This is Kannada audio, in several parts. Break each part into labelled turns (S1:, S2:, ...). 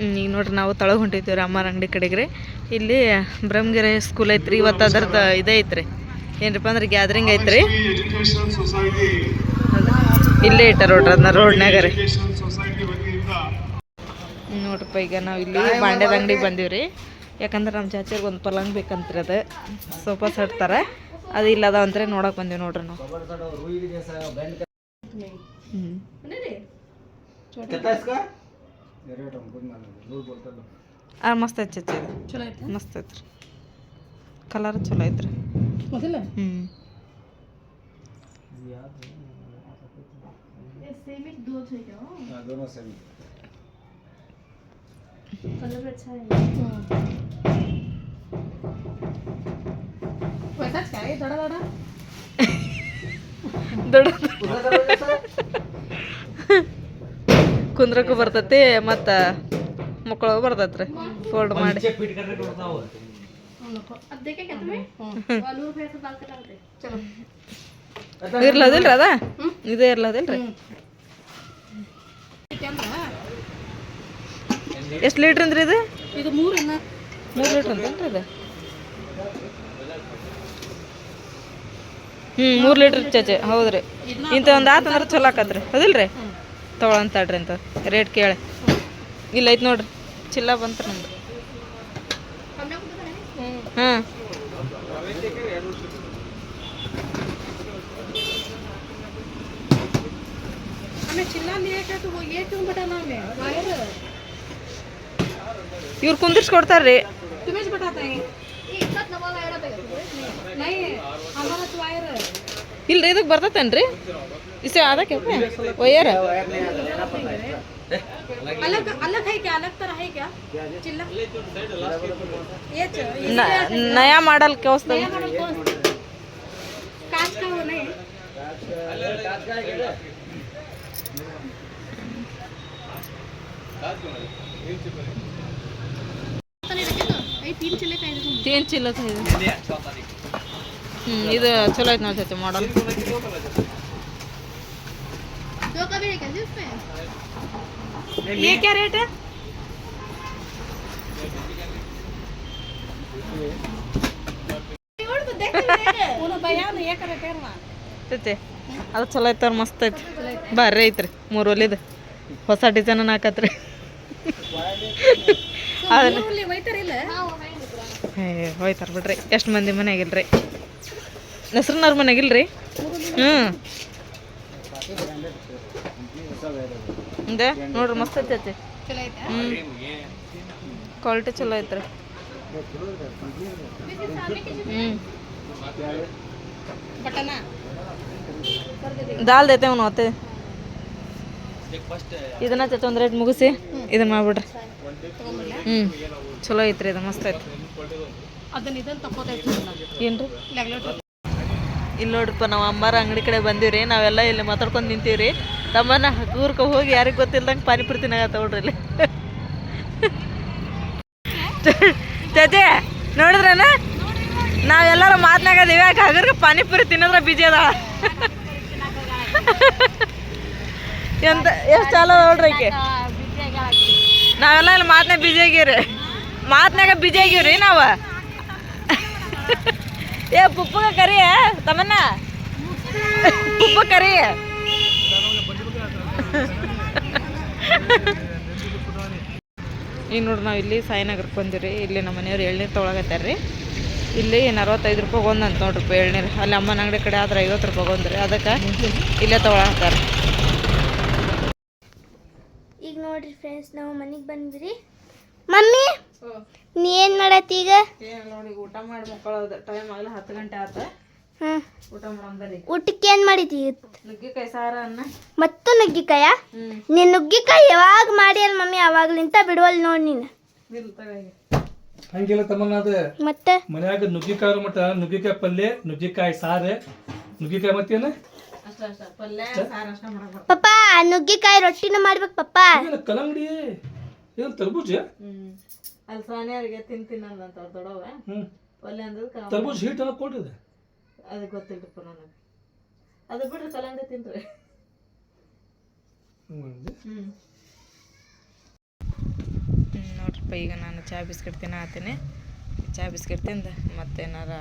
S1: ಈಗ ನೋಡ್ರಿ ನಾವು ತಳಗೆ ಹೊಂಟಿದ್ದೀವಿ ರೀ ಅಮ್ಮರ ಅಂಗಡಿ ಕಡೆಗೆ ರೀ. ಇಲ್ಲಿ ಬ್ರಹ್ಮಗಿರಿ ಸ್ಕೂಲ್ ಐತ್ರಿ. ಇವತ್ತು ಅದ್ರದ್ದು ಇದೇ ಐತ್ರಿ, ಏನಪ್ಪ ಅಂದ್ರೆ ಗ್ಯಾದರಿಂಗ್ ಐತ್ರಿ. ಇಲ್ಲೇ ಇಟ್ಟಾರ ನೋಡ್ರಿ ಅದನ್ನ ರೋಡ್ನಾಗ ರೀ. ನೋಡ್ರಪ್ಪ ಈಗ ನಾವು ಇಲ್ಲಿ ಬಾಂಡ್ಯದ ಅಂಗಡಿಗೆ ಬಂದೀವಿ ರೀ. ಯಾಕಂದ್ರೆ ನಮ್ಮ ಚಾಚಿಗೆ ಒಂದು ಪಲಂಗ್ ಬೇಕಂತ್ರಿ, ಅದು ಸೋಫಾ ಸೆಟ್ ಥರ ಅದು ಇಲ್ಲ ಅದಾವ ಅಂತಾರೆ ನೋಡಕ್ಕೆ ಬಂದೀವಿ ನೋಡ್ರಿ ನಾವು. ಮಸ್ತ್ ಐತಿ ಚಾಚಿ, ಚಲೋ ಐತಿ, ಮಸ್ತ್ ಐತ್ರಿ, ಕಲರ್ ಚಲೋ ಐತ್ರಿ. कलर अच्छा है। वैसाच काय दडा दडा ದೊಡ್ಡ ಕುಂದ್ರಕ್ಕೂ ಬರ್ತೈತಿ ಮತ್ತು ಮಕ್ಕಳು ಬರ್ತೈತ್ರಿ ಫೋಲ್ಡ್ ಮಾಡಿ. ಇರ್ಲದಿಲ್ರಿ ಅದ ಇದೇ ಇರ್ಲದಿಲ್ರಿ. ಎಷ್ಟು ಲೀಟ್ರ್ ಅಂದ್ರಿ ಇದು? ಇದು 3 ಲೀಟ್ರ್ ಅಂತೇನ್ರಿ ಇದು? 3 ಲೀಟ್ರ್ ಚಾಚೆ, ಹೌದ್ರಿ. ಇಂಥ ಒಂದು ಆತಂದ್ರೆ ಚಲೋ ಆಕತ್ರಿ, ಹೌದಿಲ್ರಿ? ತೊಗೊಳಂತಾಡ್ರಿ ಅಂತ ರೇಟ್ ಕೇಳಿ. ಇಲ್ಲ ಐತೆ ನೋಡ್ರಿ, ಚಿಲ್ಲ ಬಂತು ನಮ್ದು. ಹಾಂ ಇವ್ರು ಕುಂದಿರ್ಸ್ಕೊಡ್ತಾರ್ರಿ. ಇಲ್ರಿ ಇದಕ್ಕೆ ಬರ್ತತೇನ್ರಿ ಇಸೆ ಅದಕ್ಕೆ ವಯರ್ नया मॉडल क्या उसका कांच का वो नहीं तीन चिल्ला था ಇದು ಚಲೋ ಐತೆ ನೋಡಿ ಚಾಚಿ ಮಾಡಲ್. ये क्या रेट है? ಅದು ಚಲೋ ಐತೆ, ಮಸ್ತ್ ಐತಿ, ಬರ್ರಿ ಐತ್ರಿ. 3 ಒಲಿದು ಹೊಸ ಡಿಸೈನ್ ಹಾಕತ್ರಿ. ಹೋಯ್ತಾರ ಬಿಡ್ರಿ. ಎಷ್ಟು ಮಂದಿ ಮನೆಯಾಗಿಲ್ರಿ? ಹೆಸ್ರನ್ನವ್ರ ಮನೆಯಾಗಿಲ್ರಿ? ಹಿಂದೆ ನೋಡ್ರಿ ಮಸ್ತ್ ಐತಿ. ಕ್ವಾಲಿಟಿ ಚಲೋ ಐತ್ರಿ. ದಾಲ್ ದೇತೆ ಅವನು ಅತ್ತೆ ಇದನ್ನ ಚಚ್ಚ ಒಂದು ರೇಟ್ ಮುಗಿಸಿ ಇದನ್ನ ಮಾಡ್ಬಿಡ್ರಿ. ಚಲೋ ಐತ್ರಿ, ಇದು ಮಸ್ತ್ ಐತಿ. ಏನ್ರಿ ಇಲ್ಲಿ ನೋಡ್ರಿಪ್ಪ, ನಾವು ಅಮ್ಮಾರ ಅಂಗಡಿ ಕಡೆ ಬಂದೀವ್ರಿ. ನಾವೆಲ್ಲ ಇಲ್ಲಿ ಮಾತಾಡ್ಕೊಂಡು ನಿಂತೀವ್ರಿ. ತಮ್ಮನ ದೂರಕ್ಕೆ ಹೋಗಿ ಯಾರಿಗೆ ಗೊತ್ತಿಲ್ದಂಗೆ ಪಾನಿಪುರಿ ತಿನ್ನಾಗತ್ತ ನೋಡ್ರಿ ಇಲ್ಲಿ. ಚಚೆ ನೋಡಿದ್ರೇನ ನಾವೆಲ್ಲರೂ ಮಾತನಾಗದೀವಿ, ಯಾಕೆ ಹಗರ್ಗೆ ಪಾನಿಪುರಿ ತಿನ್ನೋದ್ರ ಬಿಜಿ ಅದ ಎಂತ ಎಷ್ಟು ಚಾಲೋ ನೋಡ್ರಿ ಈಕೆ. ನಾವೆಲ್ಲ ಇಲ್ಲಿ ಮಾತನಾಗ ಬಿಜಿ ಆಗಿವ್ರಿ, ಬಿಜಿ ಆಗಿವ್ರಿ ನಾವು. ಏ ಪುಪ್ಪಗ ಕರಿ ತಮ್ಮನ್ನ, ಪುಪ್ಪ ಕರಿ. ಈಗ ನೋಡ್ರಿ ನಾವು ಇಲ್ಲಿ ಸಾಯಿನಗರಕ್ಕೆ ಬಂದಿವ್ರಿ. ಇಲ್ಲಿ ನಮ್ಮ ಮನೆಯವ್ರು ಎಳ್ನೀರು ತೊಗೊಳಗತ್ತಾರ್ರಿ. ಇಲ್ಲಿ 45 ರೂಪಾಯಿ ಒಂದಂತ ನೋಡ್ರಿ ಎಳ್ನೀರು. ಅಲ್ಲಿ ಅಮ್ಮನ ಅಂಗಡಿ ಕಡೆ ಆದ್ರೆ 50 ರೂಪಾಯಿ ಒಂದ್ರಿ. ಅದಕ್ಕೆ ಇಲ್ಲೇ ತೊಗೊಳತ್ತಾರ.
S2: ಈಗ ನೋಡ್ರಿ ಫ್ರೆಂಡ್ಸ್, ನಾವು ಮನೆಗೆ ಬಂದ್ರಿ. ಮಮ್ಮಿ ನೀ ಏನು ಮಾಡತ್ತಿ ಈಗ?
S1: ನೋಡಿ ಊಟ ಮಾಡಿ ಮಕ್ಕಳದ ಟೈಮ್ ಆಗಲ್ಲ, 10 ಗಂಟೆ ಆತ. ಊಟ ಮಾಡಂಬರಿ.
S2: ಊಟಕ್ಕೆ ಏನು ಮಾಡಿದಿ?
S1: ನುಗ್ಗಿಕಾಯಿ ಸಾರ ಅನ್ನ
S2: ಮತ್ತು ನುಗ್ಗಿಕಾಯ. ನೀನು ನುಗ್ಗಿಕಾಯಿ ಯಾವಾಗ ಮಾಡಿಯಲ್ಲ ಮಮ್ಮಿ, ಅವಾಗ್ಲಿಂತ ಬಿಡುವಲ್ ನೋಡಿ ನೀನು.
S3: ಹಂಗಿಲ್ಲ ತಮ್ಮನ, ಅದು
S2: ಮತ್ತೆ
S3: ಮನ್ಯಾಗ ನುಗ್ಗಿಕಾಯಿ ಮಟ್ಟ ನುಗ್ಗಿಕಾಯಿ ಪಲ್ಯ, ನುಗ್ಗಿಕಾಯಿ ಸಾರು, ನುಗ್ಗಿಕಾಯಿ ಮತ್ತೇನ
S2: ಪಪ್ಪ ನುಗ್ಗಿಕಾಯಿ ರೊಟ್ಟಿನ ಮಾಡ್ಬೇಕು ಪಪ್ಪ.
S3: ಕಲ್ಲಂಗಡಿ ಏನು ತರ್ಬೂಜ?
S1: ಅಲ್ಲಿ ಸಾನಿಯರಿಗೆ ತಿನ್ನಂತ ದೊಡ್ಡವ ಪಲ್ಯ ಅಂದ್ರೆ
S3: ತರ್ಬೂಜ ಹೀಟ್ ಎಲ್ಲ ಕೊಟ್ಟಿದೆ.
S1: ಅದು ಗೊತ್ತಿಲ್ಲಪ್ಪ ನನಗೆ. ಅದು ಬಿಡ್ರಿ ಕಲ್ಲಂಗಡಿ ತಿನ್ರಿ. ನೋಡ್ರಿಪ್ಪ ಈಗ ನಾನು ಚಹಾ ಬಿಸ್ಕೆಟ್ ತಿನ್ನತ್ತೀನಿ. ಚಹಾ ಬಿಸ್ಕೆಟ್ ತಿಂದು ಮತ್ತೇನಾರ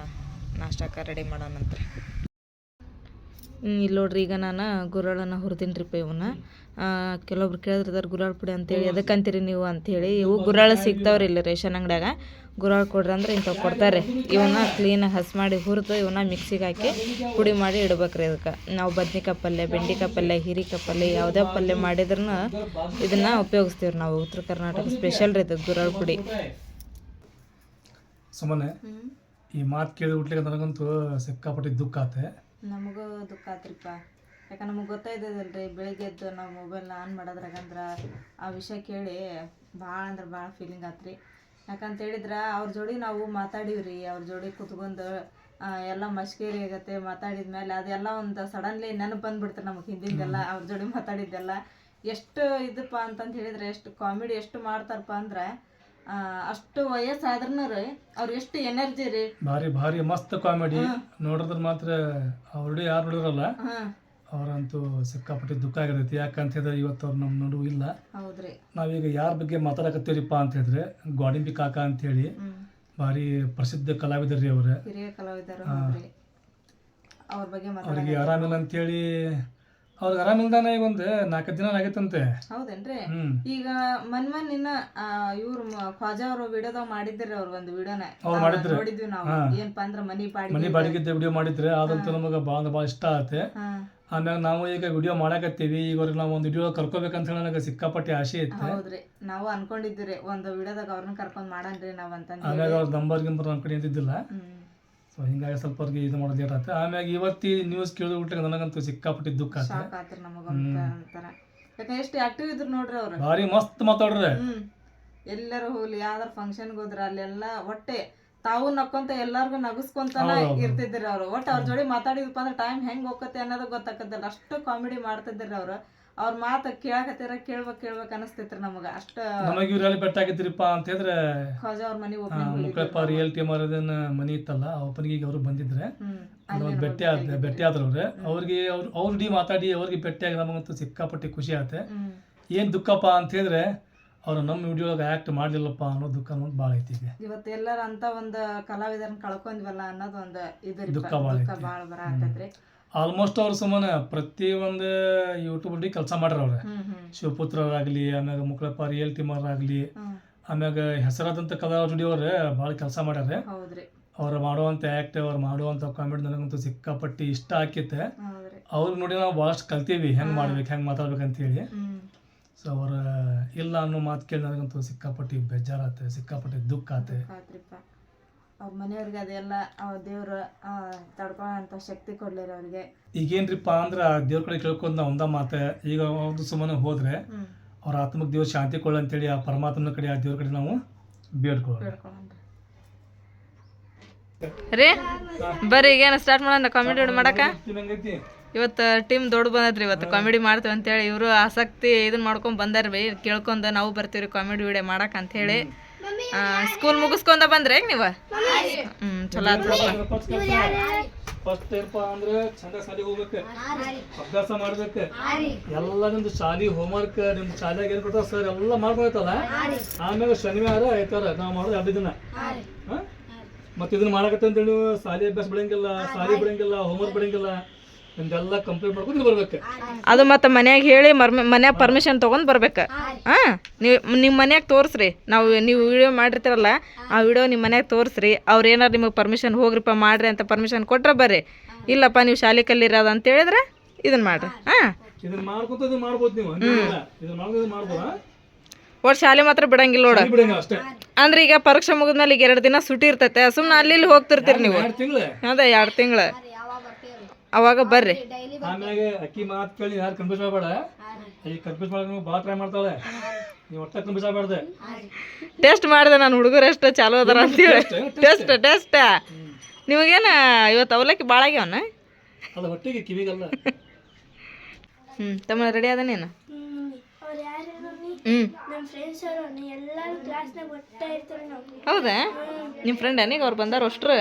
S1: ನಾಷ್ಟಕ್ಕೆ ರೆಡಿ ಮಾಡೋಣಂತೆ. ಇಲ್ಲಿ ನೋಡ್ರಿ ಈಗ ನಾನು ಗುರಾಳನ್ನು ಹುರಿತೀನಿ ರೀ ಇವನ್ನ. ಕೆಲವೊಬ್ರು ಕೇಳಿದ್ರದಾರ ಗುರಾಳ ಪುಡಿ ಅಂತೇಳಿ ಎದಕ್ಕಂತೀರಿ ನೀವು ಅಂಥೇಳಿ. ಇವು ಗುರಾಳ ಸಿಗ್ತಾವ್ರಿ ಇಲ್ಲಿ ರೇಷನ್ ಅಂಗಡ್ಯಾಗ. ಗುರಾಳ ಕೊಡ್ರಿ ಅಂದ್ರೆ ಇಂಥವು ಕೊಡ್ತಾರೆ. ಇವನ್ನ ಕ್ಲೀನಾಗಿ ಹಸಿ ಮಾಡಿ ಹುರಿದು ಇವನ್ನ ಮಿಕ್ಸಿಗೆ ಹಾಕಿ ಪುಡಿ ಮಾಡಿ ಇಡ್ಬೇಕ್ರಿ. ಇದಕ್ಕೆ ನಾವು ಬದ್ನಿಕಾಯಿ ಪಲ್ಯ, ಬೆಂಡೆಕಾಯಿ ಪಲ್ಯ, ಹೀರೆಕಾಯಿ ಪಲ್ಯ ಯಾವುದೇ ಪಲ್ಯ ಮಾಡಿದ್ರೂ ಇದನ್ನು ಉಪಯೋಗಿಸ್ತೀವಿ ನಾವು. ಉತ್ತರ ಕರ್ನಾಟಕ ಸ್ಪೆಷಲ್ ರೀ ಇದು ಗುರಾಳ ಪುಡಿ.
S3: ಸುಮ್ಮನೆ ಈ ಮಾತು ಕೇಳಿ ಹುಟ್ಲಿಕ್ಕೆ ನನಗಂತೂ ಸಿಕ್ಕಾಪಟ್ಟಿ ದುಃಖ ಆತೆ.
S1: ನಮಗೂ ದುಃಖ ಆತ್ರಿಪ್ಪ. ಯಾಕಂದ್ರೆ ನಮಗೆ ಗೊತ್ತಾಯ್ತದಲ್ರಿ, ಬೆಳಿಗ್ಗೆ ಎದ್ದು ನಾವು ಮೊಬೈಲ್ನ ಆನ್ ಮಾಡೋದ್ರಾಗಂದ್ರೆ ಆ ವಿಷಯ ಕೇಳಿ ಭಾಳ ಅಂದ್ರೆ ಭಾಳ ಫೀಲಿಂಗ್ ಆತ್ರಿ. ಯಾಕಂತ ಹೇಳಿದ್ರೆ ಅವ್ರ ಜೋಡಿ ನಾವು ಮಾತಾಡೀವ್ರಿ. ಅವ್ರ ಜೋಡಿ ಕುತ್ಕೊಂಡು ಎಲ್ಲ ಮಶ್ಕೇರಿ ಆಗತ್ತೆ. ಮಾತಾಡಿದ್ಮೇಲೆ ಅದೆಲ್ಲ ಒಂದು ಸಡನ್ಲಿ ನೆನಪು ಬಂದ್ಬಿಡ್ತಾರೆ ನಮಗೆ ಹಿಂದಿಂದೆಲ್ಲ ಅವ್ರ ಜೋಡಿ ಮಾತಾಡಿದ್ದೆಲ್ಲ. ಎಷ್ಟು ಇದಪ್ಪ ಅಂತಂತ ಹೇಳಿದ್ರೆ, ಎಷ್ಟು ಕಾಮಿಡಿ ಎಷ್ಟು ಮಾಡ್ತಾರಪ್ಪ ಅಂದ್ರೆ ಅಷ್ಟು ವಯಸ್ಸಾದ್ರೂ ರೀ ಅವ್ರು ಎಷ್ಟು ಎನರ್ಜಿ ರೀ.
S3: ಭಾರಿ ಭಾರಿ ಮಸ್ತ್ ಕಾಮಿಡಿ ನೋಡಿದ್ರೆ ಮಾತ್ರ ಅವ್ರು ಯಾರು ನೋಡಿರಲ್ಲ ಅವ್ರಂತೂ ಸಿಕ್ಕಾಪಟ್ಟಿ ದುಃಖ ಆಗಿರ್ತೈತಿ. ಯಾಕಂತ ಹೇಳಿದ್ರೆ ಇವತ್ತು ಅವ್ರು ನಮ್ಮ ನಡುವೆ ಇಲ್ಲ.
S1: ಹೌದ್ರಿ.
S3: ನಾವೀಗ ಯಾರ ಬಗ್ಗೆ ಮಾತಾಡಕತ್ತೀವರಿಪ್ಪ ಅಂತ ಹೇಳಿದ್ರೆ ಗೋಡಿಂಬಿ ಕಾಕ ಅಂತೇಳಿ ಭಾರಿ ಪ್ರಸಿದ್ಧ ಕಲಾವಿದರ್ರಿ ಅವ್ರ,
S1: ಹಿರಿಯ ಕಲಾವಿದರು. ಅವ್ರ ಬಗ್ಗೆ
S3: ಅವ್ರಿಗೆ ಆರಾಮಿಲ್ಲ ಅಂತೇಳಿ ಅವ್ರಿಗೆ ಆರಾಮಿಲ್ದಾನ ಈಗ ಒಂದು 4 ದಿನ ಆಗೈತಂತೆ.
S1: ಹೌದೇನ್ರಿ? ಈಗ ಮನ್ನಿನ್ನ ಇವ್ರು ಖ್ವಾಜಾ ಅವರು ವಿಡಿಯೋದಾಗ ಮಾಡಿದ್ರಿ. ಅವ್ರ ಒಂದು ವಿಡಿಯೋನ ನೋಡಿದ್ವಿ ನಾವು. ಏನಪ್ಪಾ ಅಂದ್ರ ಮನಿ
S3: ಬಾಡಿಗೆ ವಿಡಿಯೋ ಮಾಡಿದ್ರೆ ಅದಂತೂ ನಮಗೆ ಭಾಳ ಇಷ್ಟ ಆಗುತ್ತೆ. ಆಮ್ಯಾಗ ನಾವು ಈಗ ವಿಡಿಯೋ ಮಾಡಾಕತ್ತೀವಿ. ಈಗ ಅವ್ರಿಗೆ ನಾವು ಒಂದು ವಿಡಿಯೋ ಕರ್ಕೋಬೇಕಂತ ಹೇಳಿ ನನಗೆ ಸಿಕ್ಕಾಪಟ್ಟಿ ಆಸೆ ಇತ್ತು.
S1: ಹೌದ್ರಿ, ನಾವು ಅನ್ಕೊಂಡಿದ್ವಿ ಒಂದು ವಿಡಿಯೋದಾಗ ಅವ್ರನ್ನ ಕರ್ಕೊಂಡ್ ಮಾಡನ್ರಿ ನಾವ್ ಅಂತ.
S3: ಆಮ್ಯಾಗ ಅವ್ರ ನಂಬರ್ ನಮ್ಮ ಕಡೆ ಅಂತಿದ್ದಿಲ್ಲ. ಸೊ ಹಿಂಗಾಗಿ ಸ್ವಲ್ಪ ಅವ್ರಿಗೆ ಇದು ಮಾಡೋದು ಲೇಟ್ ಆಗುತ್ತೆ. ಆಮ್ಯಾಗ ಇವತ್ತಿ ನ್ಯೂಸ್ ಕೇಳಿಬಿಟ್ರೆ ನನಗಂತೂ ಸಿಕ್ಕಾಪಟ್ಟಿ ದುಃಖ ಆಗುತ್ತೆ.
S1: ಯಾಕಂದ್ರೆ ಎಷ್ಟು ಆಕ್ಟಿವ್ ಇದ್ರು ನೋಡ್ರಿ ಅವ್ರು.
S3: ಭಾರಿ ಮಸ್ತ್ ಮಾತಾಡ್ರಿ.
S1: ಎಲ್ಲರೂ ಹೋಗ್ಲಿ ಯಾವ್ದಾರ ಫಂಕ್ಷನ್ಗೆ ಹೋದ್ರ ಅಲ್ಲೆಲ್ಲ ಒಟ್ಟೆ ತಾವು ನಕ್ಕೊಂತ ಎಲ್ಲಾರ್ಗು ನಗಸ್ಕೊಂತಾನ ಇರ್ತಿದ್ರಿ ಅವ್ರು. ಒಟ್ಟು ಅವ್ರ ಜೋಡಿ ಮಾತಾಡಿದಪ್ಪ ಅಂದ್ರೆ ಟೈಮ್ ಹೆಂಗ್ ಹೋಗತ್ತೆ ಅನ್ನೋದು ಗೊತ್ತಾಕತ್ತಲ್ಲ. ಅಷ್ಟು ಕಾಮಿಡಿ ಮಾಡ್ತಿದ್ರಿ ಅವ್ರು. ಅವ್ರ ಮಾತು ಕೇಳಕತ್ತೀರ ಕೇಳ್ಬೇಕು ಅನಿಸ್ತೈತ್ರಿ ನಮಗ. ಅಷ್ಟ
S3: ನಮಗೆ ಇವ್ರಲ್ಲಿ ಬೆಟ್ಟ ಆಗಿದ್ರಿಪ್ಪ ಅಂತ ಹೇಳಿದ್ರೆ
S1: ಖ್ವಾಜಾ ಅವ್ರ ಮನಿ
S3: ಮುಕ್ಕಳಪ್ಪ ರಿಯಲ್ ಟೀಮ್ ಅವ್ರದನ್ನ ಮನಿ ಇತ್ತಲ್ಲ ಆ ಓಪನಿಗೆ ಅವ್ರು ಬಂದಿದ್ರೆ ಭೇಟಿ ಆದ್ರು ಅವ್ರಿಗೆ ಅವ್ರ ಡಿ ಮಾತಾಡಿ ಅವ್ರಿಗೆ ಭೇಟಿಯಾಗಿ ನಮಗಂತೂ ಸಿಕ್ಕಾಪಟ್ಟಿ ಖುಷಿ ಆಗುತ್ತೆ. ಏನ್ ದುಃಖಪ್ಪ ಅಂತ ಹೇಳಿದ್ರೆ ಅವ್ರು ನಮ್ಮ ವಿಡಿಯೋದಾಗ ಆಕ್ಟ್ ಮಾಡ್ಲಿಲ್ಲಪ್ಪ ಅನ್ನೋ ದುಃಖ ಅನ್ನೋದು ಭಾಳ ಐತಿ.
S1: ಇವತ್ತು ಎಲ್ಲರ ಅಂತ ಒಂದು ಕಲಾವಿದರನ್ನ ಕಳ್ಕೊಂಡ್ವಲ್ಲ ಅನ್ನೋದು ಒಂದು ಇದು
S3: ದುಃಖ
S1: ಭಾಳ ಬರತೈತ್ರಿ.
S3: ಆಲ್ಮೋಸ್ಟ್ ಅವ್ರು ಸುಮ್ಮನೆ ಪ್ರತಿ ಒಂದು ಯೂಟ್ಯೂಬ್ ಕೆಲಸ ಮಾಡ್ರ ಅವ್ರ. ಶಿವಪುತ್ರರಾಗ್ಲಿ, ಆಮ್ಯಾಗ ಮುಕ್ಕಳಪ್ಪ ರಿಯಲ್ ಟೀಮ್ ಅವ್ರಾಗ್ಲಿ, ಆಮ್ಯಾಗ ಹೆಸರಾದಂತ ಕಲಾವಿದ ಜೋಡಿ ಅವ್ರ ಭಾಳ ಕೆಲಸ ಮಾಡ್ಯಾರ. ಅವ್ರು ಮಾಡುವಂತ ಆಕ್ಟ್, ಅವ್ರು ಮಾಡುವಂತ ಕಾಮಿಡಿ ನನಗಂತೂ ಸಿಕ್ಕಾಪಟ್ಟಿ ಇಷ್ಟ ಆಕೈತೆ. ಅವ್ರಿಗೆ ನೋಡಿ ನಾವು ಭಾಳಷ್ಟು ಕಲ್ತೀವಿ ಹೆಂಗ್ ಮಾಡ್ಬೇಕು, ಹೆಂಗ್ ಮಾತಾಡ್ಬೇಕಂತ ಹೇಳಿ. ಸೊ ಅವ್ರ ಇಲ್ಲ ಅನ್ನೋ ಮಾತು ಕೇಳಿ ನನಗಂತೂ ಸಿಕ್ಕಾಪಟ್ಟಿ ಬೇಜಾರಾತೆ, ಸಿಕ್ಕಾಪಟ್ಟಿ ದುಃಖ ಆತೆ.
S1: ಅವ್ರ ಮನೆಯವ್ರಿಗೆ ಅದೆಲ್ಲ ದೇವ್ರು ತಡ್ಕೊಳ್ಳೋ ಶಕ್ತಿ ಕೊಡ್ಲಿರ ಅವ್ರಿಗೆ.
S3: ಈಗೇನ್ರಿಪ್ಪ ಅಂದ್ರೆ ದೇವ್ರ ಕಡೆ ಕೇಳ್ಕೊಂಡ್ ನಾವು ಒಂದ ಮಾತೆ. ಈಗ ಅವ್ರದ್ದು ಸುಮ್ಮನೆ ಹೋದ್ರೆ ಅವ್ರ ಆತ್ಮಕ್ಕೆ ದೇವ್ರ ಶಾಂತಿ ಕೊಡ್ಲಿ ಅಂತೇಳಿ ಆ ಪರಮಾತ್ಮನ ಕಡೆ ಆ ದೇವ್ರ ಕಡೆ ನಾವು ಬೇಡ್ಕೊಳ್ಳೋಣ
S1: ರೀ. ಬರ್ರಿ ಈಗೇನು ಸ್ಟಾರ್ಟ್ ಮಾಡೋಣ ಕಾಮಿಡಿ ಮಾಡಕ. ಇವತ್ತು ಟೀಮ್ ದೊಡ್ಡ ಬಂದತ್ರಿ. ಇವತ್ತು ಕಾಮಿಡಿ ಮಾಡ್ತೀವಿ ಅಂತೇಳಿ ಇವರು ಆಸಕ್ತಿ ಇದನ್ನ ಮಾಡ್ಕೊಂಡ್ ಬಂದಾರ ಬೈ. ಕೇಳ್ಕೊಂಡ ನಾವು ಬರ್ತೀವಿ ಕಾಮಿಡಿ ವಿಡಿಯೋ ಮಾಡಕ್ ಅಂತ ಹೇಳಿ. ಸ್ಕೂಲ್ ಮುಗಿಸ್ಕೊಂಡ ಬಂದ್ರೆ ನೀವು ಚಲೋ
S3: ಫಸ್ಟ್ ಏನಪ್ಪ ಅಂದ್ರೆ ಚಂದ ಶಾಲೆಗೆ ಹೋಗ್ಬೇಕು, ಅಭ್ಯಾಸ ಮಾಡ್ಬೇಕು. ಎಲ್ಲ ನಿಮ್ದು ಶಾಲೆ ಹೋಮ್ವರ್ಕ್ ನಿಮ್ದು ಶಾಲೆಯಾಗ ಏನ್ ಕೊಡ್ತಾರ ಸರ್ ಎಲ್ಲ ಮಾಡ್ಕೊಳ್ತಲ್ಲ. ಆಮೇಲೆ ಶನಿವಾರ ಐತಾರ ನಾವು ಮಾಡೋದು 2 ದಿನ. ಮತ್ತೆ ಇದನ್ನ ಮಾಡಕತ್ತ ಅಂತೇಳಿ ನೀವು ಶಾಲೆ ಅಭ್ಯಾಸ ಬಿಡಂಗಿಲ್ಲ, ಶಾಲೆ ಬಿಡಂಗಿಲ್ಲ, ಹೋಮ್ವರ್ಕ್ ಬಿಡಂಗಿಲ್ಲ. ನಿಮ್ದೆಲ್ಲ ಕಂಪ್ಲೀಟ್ ಮಾಡ್ಕೊಂಡು ಬರ್ಬೇಕು.
S1: ಅದು ಮತ್ತೆ ಮನ್ಯಾಗ ಹೇಳಿ ಮನ್ಯಾಗ ಪರ್ಮಿಷನ್ ತೊಗೊಂಡು ಬರ್ಬೇಕು. ನೀವು ನಿಮ್ಮ ಮನ್ಯಾಗ ತೋರಿಸ್ರಿ. ನೀವು ವಿಡಿಯೋ ಮಾಡಿರ್ತೀರಲ್ಲ ಆ ವಿಡಿಯೋ ನಿಮ್ಮ ಮನ್ಯಾಗ ತೋರಿಸ್ರಿ. ಅವ್ರು ಏನಾರು ನಿಮಗೆ ಪರ್ಮಿಷನ್ ಹೋಗ್ರಿಪ್ಪ ಮಾಡ್ರಿ ಅಂತ ಪರ್ಮಿಷನ್ ಕೊಟ್ರೆ ಬರ್ರಿ. ಇಲ್ಲಪ್ಪ ನೀವು ಶಾಲೆ ಕಲಿರೋದು ಅಂತ ಹೇಳಿದ್ರೆ ಇದನ್ನ ಮಾಡ್ರಿ.
S3: ಇದನ್ನ ಮಾಡ್ಕೊತ ಇದನ್ನ ಮಾಡ್ಬೋದು ನೀವು. ಇದನ್ನ ಮಾಡ್ಬೋದು.
S1: ಒಟ್ಟು ಶಾಲೆ ಮಾತ್ರ ಬಿಡಂಗಿಲ್ಲ ನೋಡ. ಅಂದ್ರೆ ಈಗ ಪರೀಕ್ಷೆ ಮುಗಿದ್ಮೇಲೆ ಈಗ 2 ದಿನ ಸುಟಿ ಇರ್ತೈತೆ. ಸುಮ್ಮನೆ ಅಲ್ಲಿ ಹೋಗ್ತಿರ್ತೀರಿ ನೀವು. ಅದೇ 2 ತಿಂಗಳು ಅವಾಗ ಬರ್ರಿ.
S3: ಆಮ್ಯಾಗ ಅಕ್ಕಿ ಮಾತು ಕೇಳಿ ಯಾರು ಕನ್ಫ್ಯೂಸ್ ಮಾಡಬೇಡ. ಈ ಕನ್ಫ್ಯೂಸ್ ಮಾಡಕ್ಕೆ ನೀವು ಭಾಳ ಟ್ರೈ ಮಾಡ್ತಾಳೆ. ನೀವು ಒಟ್ಟ ಕನ್ಫ್ಯೂಸ್ ಆಗಬಾರ್ದು.
S1: ಟೆಸ್ಟ್ ಮಾಡಿದೆ ನಾನು ಹುಡುಗರು ಎಷ್ಟು ಚಾಲು ಅದಾರ ಅಂತೇಳಿ. ಟೆಸ್ಟ್ ನಿಮಗೇನ ಇವತ್ತು ಅವಲಕ್ಕಿ ಭಾಳ ಆಗ್ಯಾವನ?
S3: ಅಲ್ಲ ಹೊಟ್ಟಿಗೆ ಕಿವಿಗಲ್ಲ.
S1: ತಮ್ಮ ರೆಡಿ ಅದ ನೀನು? ಹೌದಾ? ನಿಮ್ಮ ಫ್ರೆಂಡ್ ಏನೀಗ ಅವ್ರು ಬಂದಾರ ಅಷ್ಟ್ರು?